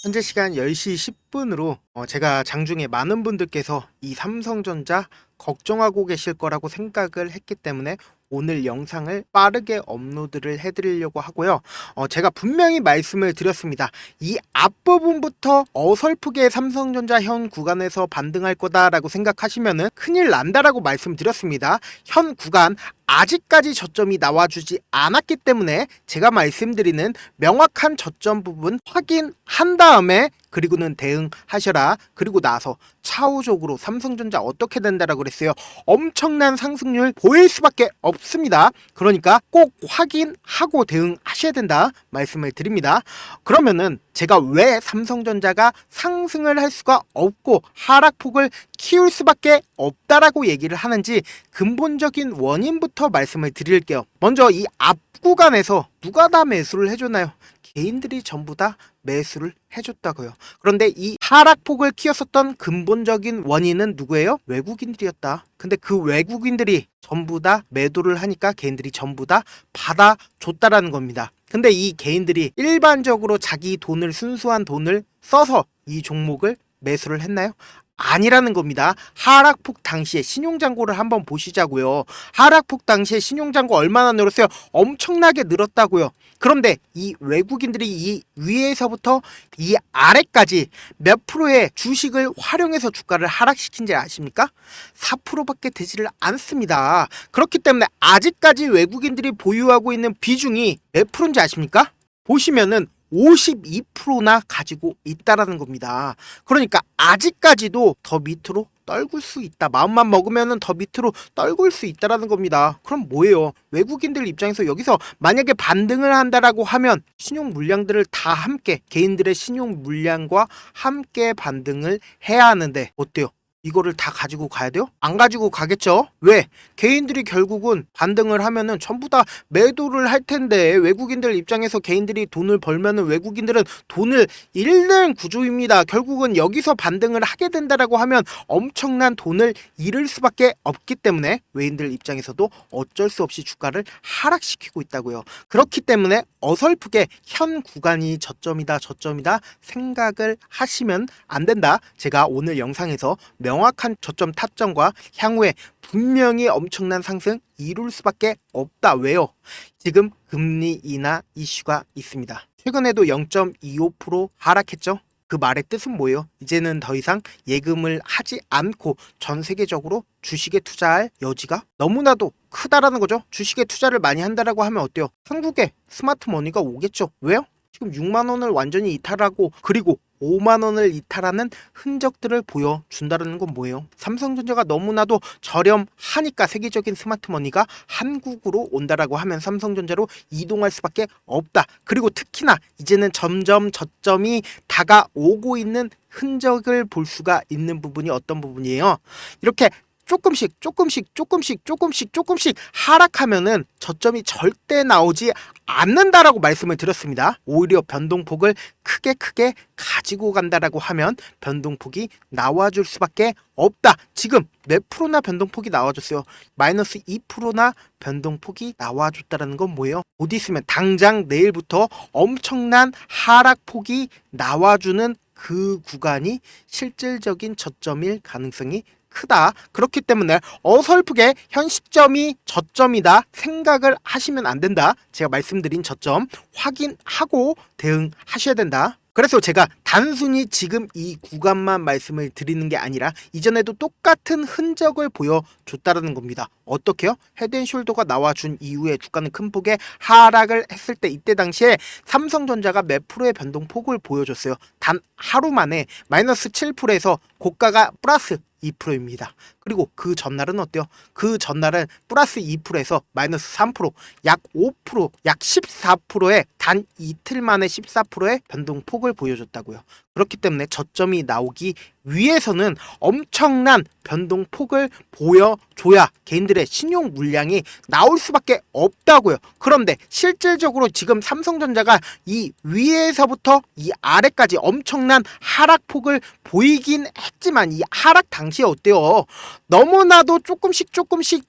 현재 시간 10시 10분으로 제가 장중에 많은 분들께서 이 삼성전자 걱정하고 계실 거라고 생각을 했기 때문에 오늘 영상을 빠르게 업로드를 해드리려고 하고요. 제가 분명히 말씀을 드렸습니다. 이 앞부분부터 어설프게 삼성전자 현 구간에서 반등할 거다라고 생각하시면은 큰일 난다라고 말씀드렸습니다. 현 구간 아직까지 저점이 나와주지 않았기 때문에 제가 말씀드리는 명확한 저점 부분 확인한 다음에 그리고는 대응하셔라. 그리고 나서 차후적으로 삼성전자 어떻게 된다라고 그랬어요. 엄청난 상승률 보일 수밖에 없습니다. 그러니까 꼭 확인하고 대응하셔야 된다 말씀을 드립니다. 그러면은 제가 왜 삼성전자가 상승을 할 수가 없고 하락폭을 키울 수밖에 없다라고 얘기를 하는지 근본적인 원인부터 말씀을 드릴게요. 먼저 이 앞 구간에서 누가 다 매수를 해줬나요? 개인들이 전부 다 매수를 해줬다고요. 그런데 이 하락폭을 키웠었던 근본적인 원인은 누구예요? 외국인들이었다. 근데 그 외국인들이 전부 다 매도를 하니까 개인들이 전부 다 받아줬다라는 겁니다. 근데 이 개인들이 일반적으로 자기 돈을 순수한 돈을 써서 이 종목을 매수를 했나요? 아니라는 겁니다. 하락폭 당시에 신용잔고를 한번 보시자고요. 하락폭 당시에 신용잔고 얼마나 늘었어요? 엄청나게 늘었다고요. 그런데 이 외국인들이 이 위에서부터 이 아래까지 몇 프로의 주식을 활용해서 주가를 하락시킨지 아십니까? 4%밖에 되지를 않습니다. 그렇기 때문에 아직까지 외국인들이 보유하고 있는 비중이 몇 프로인지 아십니까? 보시면은 52%나 가지고 있다라는 겁니다. 그러니까 아직까지도 더 밑으로 떨굴 수 있다. 마음만 먹으면 더 밑으로 떨굴 수 있다라는 겁니다. 그럼 뭐예요? 외국인들 입장에서 여기서 만약에 반등을 한다라고 하면 신용 물량들을 다 함께 개인들의 신용 물량과 함께 반등을 해야 하는데 어때요? 이거를 다 가지고 가야 돼요? 안 가지고 가겠죠? 왜? 개인들이 결국은 반등을 하면은 전부 다 매도를 할 텐데 외국인들 입장에서 개인들이 돈을 벌면은 외국인들은 돈을 잃는 구조입니다. 결국은 여기서 반등을 하게 된다라고 하면 엄청난 돈을 잃을 수밖에 없기 때문에 외인들 입장에서도 어쩔 수 없이 주가를 하락시키고 있다고요. 그렇기 때문에 어설프게 현 구간이 저점이다 생각을 하시면 안 된다. 제가 오늘 영상에서 명확한 저점 타점과 향후에 분명히 엄청난 상승 이룰 수밖에 없다. 왜요? 지금 금리 인하 이슈가 있습니다. 최근에도 0.25% 하락했죠? 그 말의 뜻은 뭐예요? 이제는 더 이상 예금을 하지 않고 전 세계적으로 주식에 투자할 여지가 너무나도 크다라는 거죠. 주식에 투자를 많이 한다라고 하면 어때요? 한국에 스마트 머니가 오겠죠. 왜요? 지금 6만 원을 완전히 이탈하고 그리고 5만 원을 이탈하는 흔적들을 보여준다는 건 뭐예요? 삼성전자가 너무나도 저렴하니까 세계적인 스마트머니가 한국으로 온다라고 하면 삼성전자로 이동할 수밖에 없다. 그리고 특히나 이제는 점점 저점이 다가오고 있는 흔적을 볼 수가 있는 부분이 어떤 부분이에요? 이렇게 조금씩 하락하면은 저점이 절대 나오지 않는다라고 말씀을 드렸습니다. 오히려 변동폭을 크게 가지고 간다라고 하면 변동폭이 나와줄 수밖에 없다. 지금 몇 프로나 변동폭이 나와줬어요? 마이너스 2%나 변동폭이 나와줬다라는 건 뭐예요? 곧 있으면 당장 내일부터 엄청난 하락폭이 나와주는 그 구간이 실질적인 저점일 가능성이 크다. 그렇기 때문에 어설프게 현 시점이 저점이다 생각을 하시면 안 된다. 제가 말씀드린 저점 확인하고 대응하셔야 된다. 그래서 제가 단순히 지금 이 구간만 말씀을 드리는 게 아니라 이전에도 똑같은 흔적을 보여줬다는 겁니다. 어떻게요? 헤드앤숄더가 나와준 이후에 주가는 큰 폭의 하락을 했을 때 이때 당시에 삼성전자가 몇 프로의 변동폭을 보여줬어요. 단 하루 만에 마이너스 7%에서 고가가 플러스 2%입니다. 그리고 그 전날은 어때요? 그 전날은 플러스 2%에서 마이너스 3%, 약 5%, 약 14%의 단 이틀 만에 14%의 변동폭을 보여줬다고요. 그렇기 때문에 저점이 나오기 위해서는 엄청난 변동폭을 보여줘야 개인들의 신용 물량이 나올 수밖에 없다고요. 그런데 실질적으로 지금 삼성전자가 이 위에서부터 이 아래까지 엄청난 하락폭을 보이긴 했지만 이 하락 당시에 어때요? 너무나도 조금씩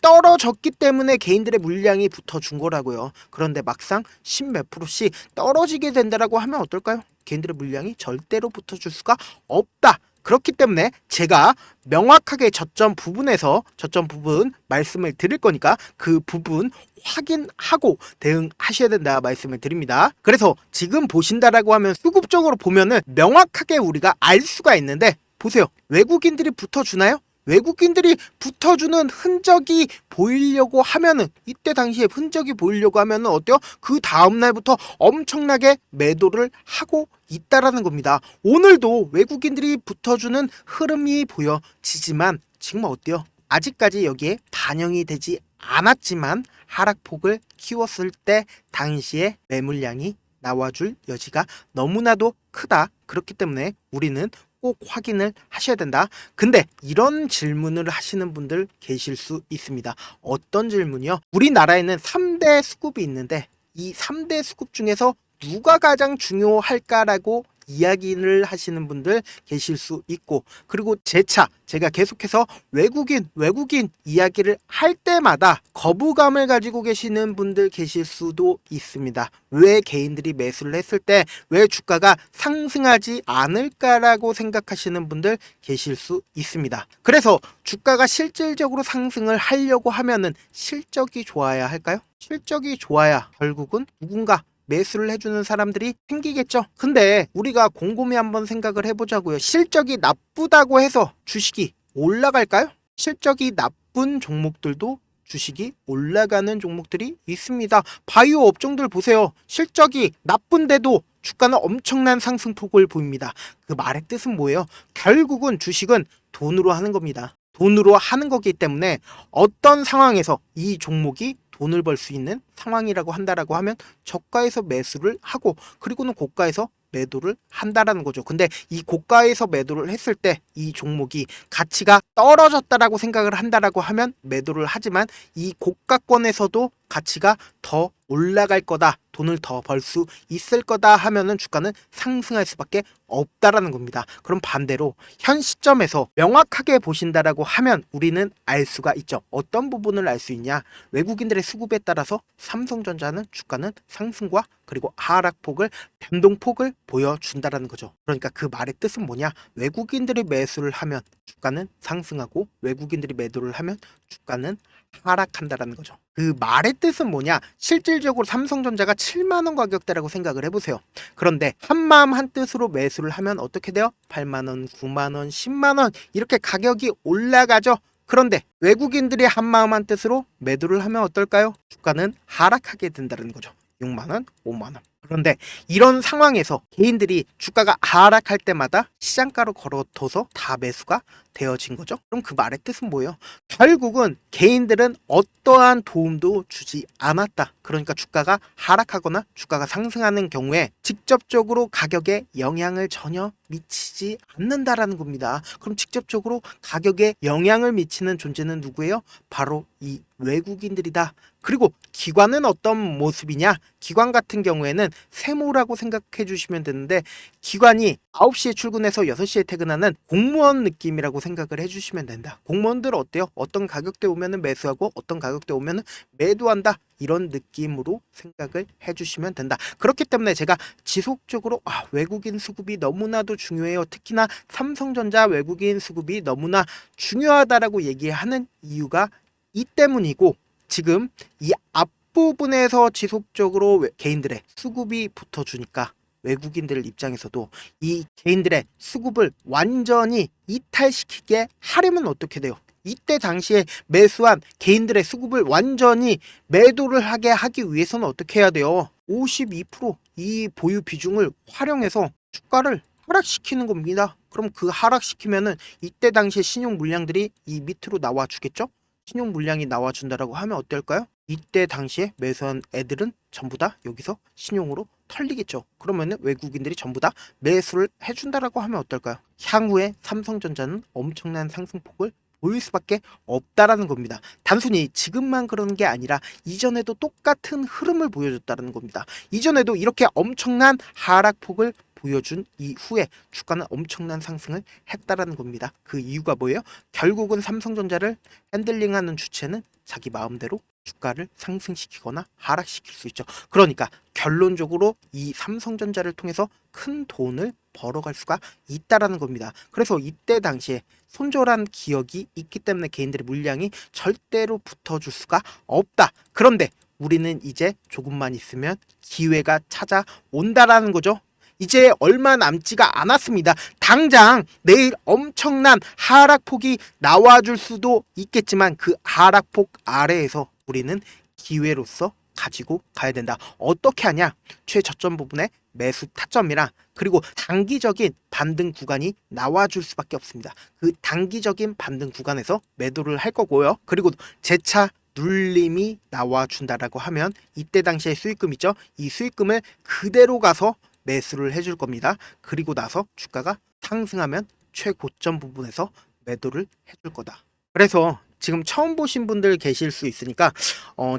떨어졌기 때문에 개인들의 물량이 붙어준 거라고요. 그런데 막상 10몇 %씩 떨어지게 된다라고 하면 어떨까요? 개인들의 물량이 절대로 붙어줄 수가 없다. 그렇기 때문에 제가 명확하게 저점 부분 말씀을 드릴 거니까 그 부분 확인하고 대응하셔야 된다 말씀을 드립니다. 그래서 지금 보신다라고 하면 수급적으로 보면은 명확하게 우리가 알 수가 있는데, 보세요. 외국인들이 붙어주나요? 외국인들이 붙어주는 흔적이 보이려고 하면은, 이때 당시에 흔적이 보이려고 하면은 어때요? 그 다음날부터 엄청나게 매도를 하고 있다라는 겁니다. 오늘도 외국인들이 붙어주는 흐름이 보여지지만 지금 어때요? 아직까지 여기에 반영이 되지 않았지만 하락폭을 키웠을 때 당시에 매물량이 나와줄 여지가 너무나도 크다. 그렇기 때문에 우리는 꼭 확인을 하셔야 된다. 근데 이런 질문을 하시는 분들 계실 수 있습니다. 어떤 질문이요? 우리나라에는 3대 수급이 있는데 이 3대 수급 중에서 누가 가장 중요할까라고 이야기를 하시는 분들 계실 수 있고, 그리고 제가 계속해서 외국인 이야기를 할 때마다 거부감을 가지고 계시는 분들 계실 수도 있습니다. 왜 개인들이 매수를 했을 때 왜 주가가 상승하지 않을까라고 생각하시는 분들 계실 수 있습니다. 그래서 주가가 실질적으로 상승을 하려고 하면은 실적이 좋아야 할까요? 실적이 좋아야 결국은 누군가 매수를 해주는 사람들이 생기겠죠. 근데 우리가 곰곰이 한번 생각을 해보자고요. 실적이 나쁘다고 해서 주식이 올라갈까요? 실적이 나쁜 종목들도 주식이 올라가는 종목들이 있습니다. 바이오 업종들 보세요. 실적이 나쁜데도 주가는 엄청난 상승폭을 보입니다. 그 말의 뜻은 뭐예요? 결국은 주식은 돈으로 하는 겁니다. 돈으로 하는 거기 때문에 어떤 상황에서 이 종목이 돈을 벌 수 있는 상황이라고 한다라고 하면 저가에서 매수를 하고, 그리고는 고가에서 매도를 한다라는 거죠. 근데 이 고가에서 매도를 했을 때 이 종목이 가치가 떨어졌다라고 생각을 한다라고 하면 매도를 하지만, 이 고가권에서도 가치가 더 올라갈 거다, 돈을 더 벌 수 있을 거다 하면은 주가는 상승할 수밖에 없다라는 겁니다. 그럼 반대로 현 시점에서 명확하게 보신다라고 하면 우리는 알 수가 있죠. 어떤 부분을 알 수 있냐? 외국인들의 수급에 따라서 삼성전자는 주가는 상승과 그리고 하락폭을, 변동폭을 보여준다라는 거죠. 그러니까 그 말의 뜻은 뭐냐? 외국인들이 매수를 하면 주가는 상승하고 외국인들이 매도를 하면 주가는 하락한다라는 거죠. 그 말의 뜻은 뭐냐? 실질적으로 삼성전자가 7만원 가격대라고 생각을 해보세요. 그런데 한마음 한뜻으로 매수를 하면 어떻게 돼요? 8만원, 9만원, 10만원 이렇게 가격이 올라가죠. 그런데 외국인들이 한마음 한뜻으로 매도를 하면 어떨까요? 주가는 하락하게 된다는 거죠. 6만원, 5만원. 그런데 이런 상황에서 개인들이 주가가 하락할 때마다 시장가로 걸어둬서 다 매수가 되어진 거죠. 그럼 그 말의 뜻은 뭐예요? 결국은 개인들은 어떠한 도움도 주지 않았다. 그러니까 주가가 하락하거나 주가가 상승하는 경우에 직접적으로 가격에 영향을 전혀 미치지 않는다라는 겁니다. 그럼 직접적으로 가격에 영향을 미치는 존재는 누구예요? 바로 이 외국인들이다. 그리고 기관은 어떤 모습이냐? 기관 같은 경우에는 세모라고 생각해 주시면 되는데, 기관이 9시에 출근해서 6시에 퇴근하는 공무원 느낌이라고 생각을 해주시면 된다. 공무원들 어때요? 어떤 가격대 오면은 매수하고 어떤 가격대 오면은 매도한다. 이런 느낌으로 생각을 해주시면 된다. 그렇기 때문에 제가 지속적으로 외국인 수급이 너무나도 중요해요. 특히나 삼성전자 외국인 수급이 너무나 중요하다라고 얘기하는 이유가 이 때문이고, 지금 이 앞부분에서 지속적으로 개인들의 수급이 붙어주니까 외국인들 입장에서도 이 개인들의 수급을 완전히 이탈시키게 하려면 어떻게 돼요? 이때 당시에 매수한 개인들의 수급을 완전히 매도를 하게 하기 위해서는 어떻게 해야 돼요? 52%이 보유 비중을 활용해서 주가를 하락시키는 겁니다. 그럼 그 하락시키면은 이때 당시에 신용 물량들이 이 밑으로 나와 주겠죠? 신용 물량이 나와준다라고 하면 어떨까요? 이때 당시에 매수한 애들은 전부 다 여기서 신용으로 털리겠죠. 그러면은 외국인들이 전부 다 매수를 해준다라고 하면 어떨까요? 향후에 삼성전자는 엄청난 상승폭을 보일 수밖에 없다라는 겁니다. 단순히 지금만 그런 게 아니라 이전에도 똑같은 흐름을 보여줬다는 겁니다. 이전에도 이렇게 엄청난 하락폭을 보여준 이후에 주가는 엄청난 상승을 했다라는 겁니다. 그 이유가 뭐예요? 결국은 삼성전자를 핸들링하는 주체는 자기 마음대로 주가를 상승시키거나 하락시킬 수 있죠. 그러니까 결론적으로 이 삼성전자를 통해서 큰 돈을 벌어갈 수가 있다라는 겁니다. 그래서 이때 당시에 손절한 기억이 있기 때문에 개인들의 물량이 절대로 붙어줄 수가 없다. 그런데 우리는 이제 조금만 있으면 기회가 찾아온다라는 거죠. 이제 얼마 남지가 않았습니다. 당장 내일 엄청난 하락폭이 나와줄 수도 있겠지만 그 하락폭 아래에서 우리는 기회로서 가지고 가야 된다. 어떻게 하냐? 최저점 부분에 매수 타점이랑 그리고 단기적인 반등 구간이 나와줄 수밖에 없습니다. 그 단기적인 반등 구간에서 매도를 할 거고요. 그리고 재차 눌림이 나와준다라고 하면 이때 당시에 수익금 있죠? 이 수익금을 그대로 가서 매수를 해줄 겁니다. 그리고 나서 주가가 상승하면 최고점 부분에서 매도를 해줄 거다. 그래서 지금 처음 보신 분들 계실 수 있으니까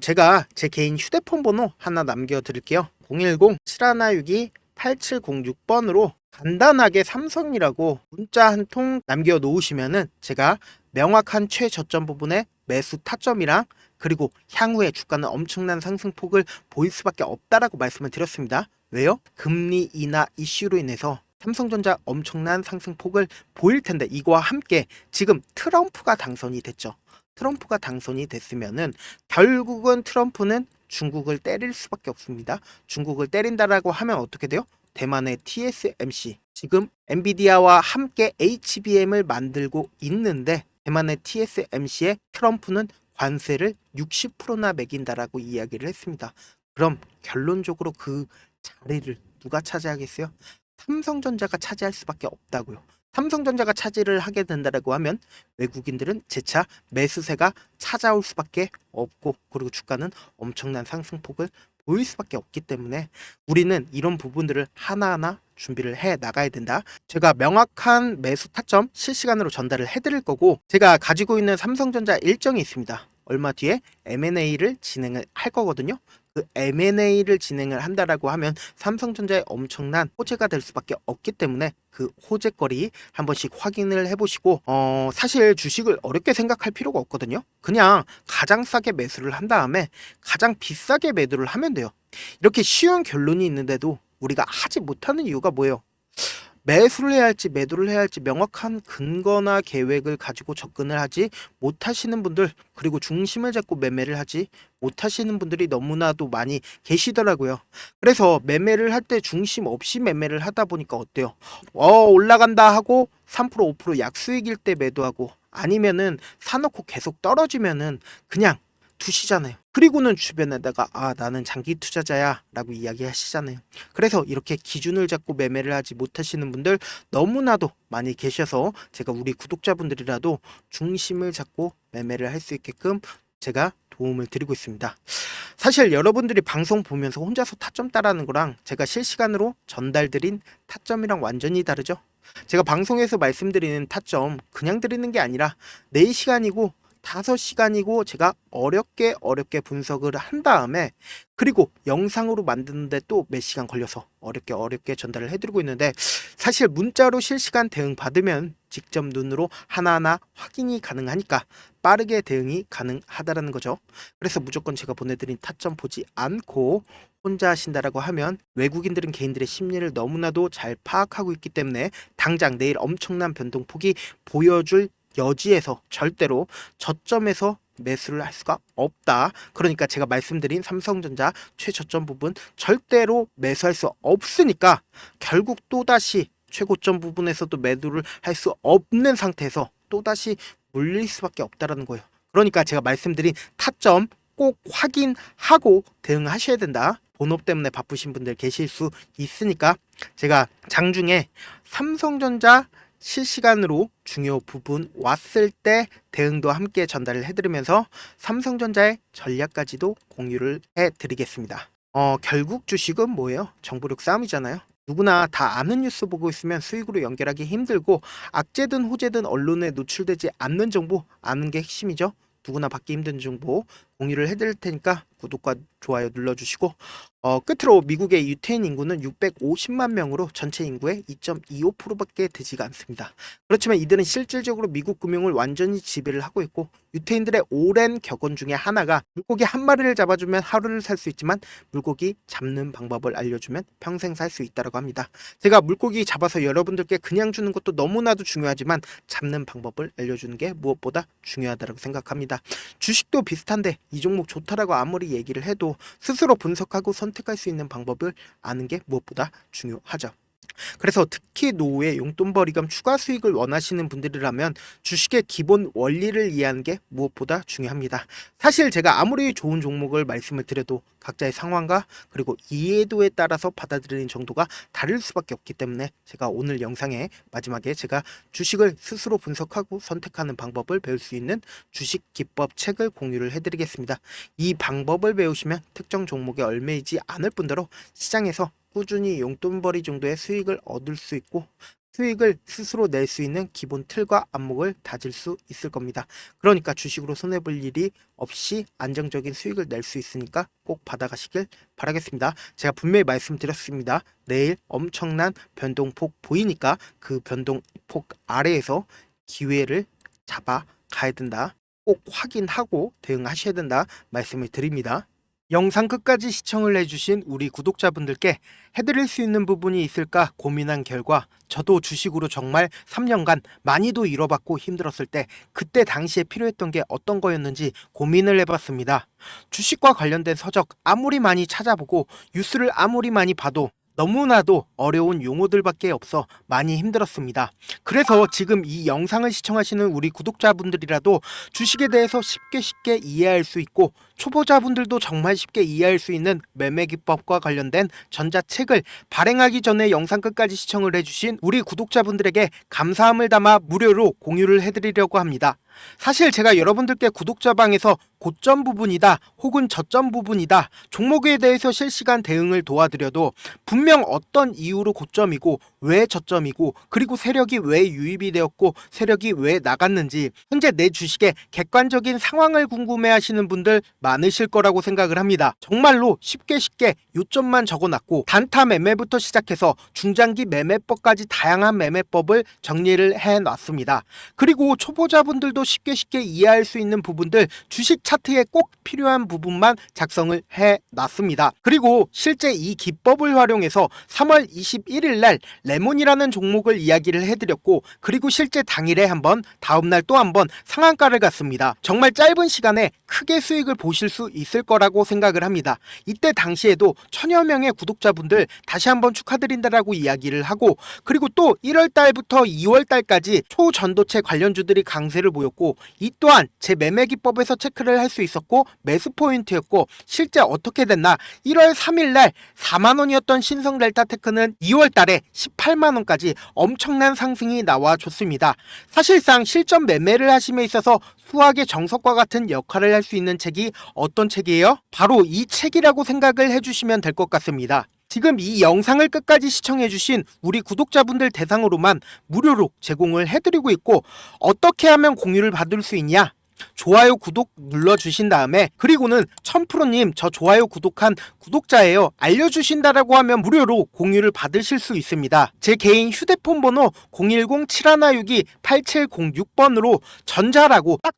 제가 제 개인 휴대폰 번호 하나 남겨드릴게요. 010-7162-8706번으로 간단하게 삼성이라고 문자 한 통 남겨놓으시면은 제가 명확한 최저점 부분에 매수 타점이랑 그리고 향후에 주가는 엄청난 상승폭을 보일 수밖에 없다라고 말씀을 드렸습니다. 왜요? 금리 인하 이슈로 인해서 삼성전자 엄청난 상승폭을 보일 텐데 이거와 함께 지금 트럼프가 당선이 됐죠. 트럼프가 당선이 됐으면은 결국은 트럼프는 중국을 때릴 수밖에 없습니다. 중국을 때린다라고 하면 어떻게 돼요? 대만의 TSMC 지금 엔비디아와 함께 HBM을 만들고 있는데 대만의 TSMC에 트럼프는 관세를 60%나 매긴다라고 이야기를 했습니다. 그럼 결론적으로 그 자리를 누가 차지하겠어요? 삼성전자가 차지할 수밖에 없다고요. 삼성전자가 차지를 하게 된다라고 하면 외국인들은 재차 매수세가 찾아올 수밖에 없고 그리고 주가는 엄청난 상승폭을 보일 수밖에 없기 때문에 우리는 이런 부분들을 하나하나 준비를 해 나가야 된다. 제가 명확한 매수 타점 실시간으로 전달을 해드릴 거고 제가 가지고 있는 삼성전자 일정이 있습니다. 얼마 뒤에 M&A를 진행을 할 거거든요. 그 M&A를 진행을 한다라고 하면 삼성전자에 엄청난 호재가 될 수밖에 없기 때문에 그 호재거리 한 번씩 확인을 해보시고 사실 주식을 어렵게 생각할 필요가 없거든요. 그냥 가장 싸게 매수를 한 다음에 가장 비싸게 매도를 하면 돼요. 이렇게 쉬운 결론이 있는데도 우리가 하지 못하는 이유가 뭐예요? 매수를 해야 할지 매도를 해야 할지 명확한 근거나 계획을 가지고 접근을 하지 못하시는 분들 그리고 중심을 잡고 매매를 하지 못하시는 분들이 너무나도 많이 계시더라고요. 그래서 매매를 할 때 중심 없이 매매를 하다 보니까 어때요? 올라간다 하고 3% 5% 약수익일 때 매도하고 아니면은 사놓고 계속 떨어지면은 그냥 두시잖아요. 그리고는 주변에다가 나는 장기 투자자야 라고 이야기하시잖아요. 그래서 이렇게 기준을 잡고 매매를 하지 못하시는 분들 너무나도 많이 계셔서 제가 우리 구독자분들이라도 중심을 잡고 매매를 할 수 있게끔 제가 도움을 드리고 있습니다. 사실 여러분들이 방송 보면서 혼자서 타점 따라하는 거랑 제가 실시간으로 전달드린 타점이랑 완전히 다르죠. 제가 방송에서 말씀드리는 타점 그냥 드리는 게 아니라 4시간이고 5시간이고 제가 어렵게 분석을 한 다음에 그리고 영상으로 만드는데 또 몇 시간 걸려서 어렵게 전달을 해드리고 있는데 사실 문자로 실시간 대응 받으면 직접 눈으로 하나하나 확인이 가능하니까 빠르게 대응이 가능하다라는 거죠. 그래서 무조건 제가 보내드린 타점 보지 않고 혼자 하신다라고 하면 외국인들은 개인들의 심리를 너무나도 잘 파악하고 있기 때문에 당장 내일 엄청난 변동폭이 보여줄 여지에서 절대로 저점에서 매수를 할 수가 없다. 그러니까 제가 말씀드린 삼성전자 최저점 부분 절대로 매수할 수 없으니까 결국 또다시 최고점 부분에서도 매도를 할 수 없는 상태에서 또다시 물릴 수밖에 없다라는 거예요. 그러니까 제가 말씀드린 타점 꼭 확인하고 대응하셔야 된다. 본업 때문에 바쁘신 분들 계실 수 있으니까 제가 장중에 삼성전자 실시간으로 중요 부분 왔을 때 대응도 함께 전달을 해드리면서 삼성전자의 전략까지도 공유를 해드리겠습니다. 결국 주식은 뭐예요? 정보력 싸움이잖아요. 누구나 다 아는 뉴스 보고 있으면 수익으로 연결하기 힘들고 악재든 호재든 언론에 노출되지 않는 정보 아는 게 핵심이죠. 누구나 받기 힘든 정보 공유를 해드릴 테니까 구독과 좋아요 눌러주시고 끝으로 미국의 유태인 인구는 650만 명으로 전체 인구의 2.25%밖에 되지가 않습니다. 그렇지만 이들은 실질적으로 미국 금융을 완전히 지배를 하고 있고 유태인들의 오랜 격언 중에 하나가 물고기 한 마리를 잡아주면 하루를 살 수 있지만 물고기 잡는 방법을 알려주면 평생 살 수 있다고 합니다. 제가 물고기 잡아서 여러분들께 그냥 주는 것도 너무나도 중요하지만 잡는 방법을 알려주는 게 무엇보다 중요하다고 생각합니다. 주식도 비슷한데 이 종목 좋다라고 아무리 얘기를 해도 스스로 분석하고 선택할 수 있는 방법을 아는 게 무엇보다 중요하죠. 그래서 특히 노후에 용돈벌이금 추가 수익을 원하시는 분들이라면 주식의 기본 원리를 이해하는 게 무엇보다 중요합니다. 사실 제가 아무리 좋은 종목을 말씀을 드려도 각자의 상황과 그리고 이해도에 따라서 받아들이는 정도가 다를 수밖에 없기 때문에 제가 오늘 영상의 마지막에 제가 주식을 스스로 분석하고 선택하는 방법을 배울 수 있는 주식 기법 책을 공유를 해드리겠습니다. 이 방법을 배우시면 특정 종목에 얽매이지 않을 뿐더러 시장에서 꾸준히 용돈벌이 정도의 수익을 얻을 수 있고 수익을 스스로 낼 수 있는 기본 틀과 안목을 다질 수 있을 겁니다. 그러니까 주식으로 손해볼 일이 없이 안정적인 수익을 낼 수 있으니까 꼭 받아가시길 바라겠습니다. 제가 분명히 말씀드렸습니다. 내일 엄청난 변동폭 보이니까 그 변동폭 아래에서 기회를 잡아 가야 된다. 꼭 확인하고 대응하셔야 된다 말씀을 드립니다. 영상 끝까지 시청을 해주신 우리 구독자분들께 해드릴 수 있는 부분이 있을까 고민한 결과 저도 주식으로 정말 3년간 많이도 잃어봤고 힘들었을 때 그때 당시에 필요했던 게 어떤 거였는지 고민을 해봤습니다. 주식과 관련된 서적 아무리 많이 찾아보고 뉴스를 아무리 많이 봐도 너무나도 어려운 용어들밖에 없어 많이 힘들었습니다. 그래서 지금 이 영상을 시청하시는 우리 구독자분들이라도 주식에 대해서 쉽게 이해할 수 있고 초보자분들도 정말 쉽게 이해할 수 있는 매매 기법과 관련된 전자책을 발행하기 전에 영상 끝까지 시청을 해주신 우리 구독자분들에게 감사함을 담아 무료로 공유를 해드리려고 합니다. 사실 제가 여러분들께 구독자방에서 고점 부분이다 혹은 저점 부분이다 종목에 대해서 실시간 대응을 도와드려도 분명 어떤 이유로 고점이고 왜 저점이고 그리고 세력이 왜 유입이 되었고 세력이 왜 나갔는지 현재 내 주식의 객관적인 상황을 궁금해 하시는 분들 많으실 거라고 생각을 합니다. 정말로 쉽게 요점만 적어놨고 단타 매매부터 시작해서 중장기 매매법까지 다양한 매매법을 정리를 해놨습니다. 그리고 초보자분들도 쉽게 이해할 수 있는 부분들 주식 차트에 꼭 필요한 부분만 작성을 해놨습니다. 그리고 실제 이 기법을 활용해서 3월 21일 날 레몬이라는 종목을 이야기를 해드렸고 그리고 실제 당일에 한번 다음날 또 한번 상한가를 갔습니다. 정말 짧은 시간에 크게 수익을 보실 수 있을 거라고 생각을 합니다. 이때 당시에도 1000여 명의 구독자분들 다시 한번 축하드린다라고 이야기를 하고 그리고 또 1월달부터 2월달까지 초전도체 관련주들이 강세를 보였고 이 또한 제 매매 기법에서 체크를 할 수 있었고 매수 포인트였고 실제 어떻게 됐나 1월 3일날 4만원이었던 신성델타테크는 2월달에 18만원까지 엄청난 상승이 나와줬습니다. 사실상 실전 매매를 하심에 있어서 수학의 정석과 같은 역할을 할 수 있는 책이 어떤 책이에요? 바로 이 책이라고 생각을 해주시면 될 것 같습니다. 지금 이 영상을 끝까지 시청해주신 우리 구독자분들 대상으로만 무료로 제공을 해드리고 있고 어떻게 하면 공유를 받을 수 있냐? 좋아요 구독 눌러주신 다음에 그리고는 1000%님 저 좋아요 구독한 구독자예요 알려주신다라고 하면 무료로 공유를 받으실 수 있습니다. 제 개인 휴대폰 번호 010-7162-8706번으로 전자라고 딱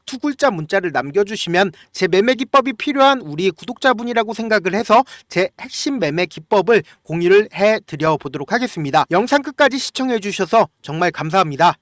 두 글자 문자를 남겨주시면 제 매매 기법이 필요한 우리 구독자분이라고 생각을 해서 제 핵심 매매 기법을 공유를 해드려 보도록 하겠습니다. 영상 끝까지 시청해 주셔서 정말 감사합니다.